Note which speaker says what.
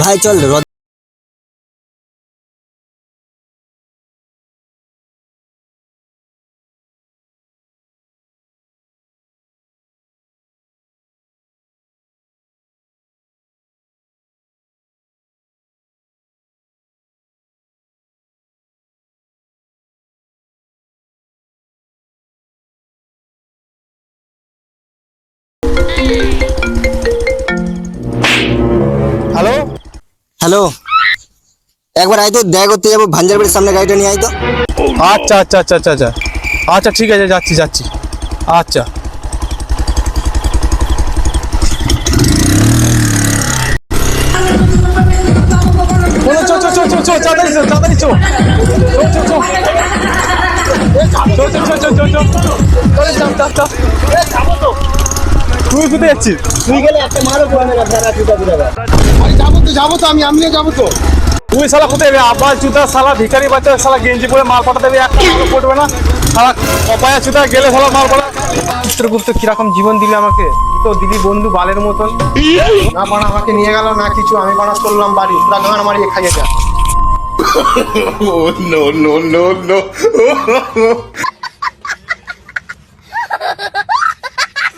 Speaker 1: ভাই চল
Speaker 2: hello.
Speaker 1: Hello, একবার আয় তো, দেখা করতে যাবো ভাঞ্জার বাড়ির সামনে, গাড়িটা নিয়ে আয় তো।
Speaker 2: আচ্ছা আচ্ছা আচ্ছা আচ্ছা আচ্ছা আচ্ছা ঠিক আছে, যাচ্ছি যাচ্ছি। আচ্ছা চো চো চো চো চো তাড়াতাড়ি চো তাড়াতাড়ি চো চো চো চো চো চো চো চো চো চো তুই কোথায় যাচ্ছিস?
Speaker 1: তুই গেলে একটা মারও পড়বে না, সারা জুতা পুরাবে।
Speaker 2: আরে যাবো তো আমিও যাবো তো। তুই শালা কোথায় যাবে? আবার জুতা শালা ভিখারি বাচ্চা শালা গেঞ্জি পরে মাল পাঠা দেবে, একটা মালও পড়বে না শালা কপায়া জুতা গেলে শালা মাল পড়া। চিত্রগুপ্ত কিরকম জীবন দিলে আমাকে, তো দিদি বন্ধু বালের মতন। না পাড়া আমাকে নিয়ে গেল না কিছু, আমি পাড়া করলাম বাড়ি পুরা গান মারিয়ে খাইয়ে যা।
Speaker 3: Oh, no, no, no, no.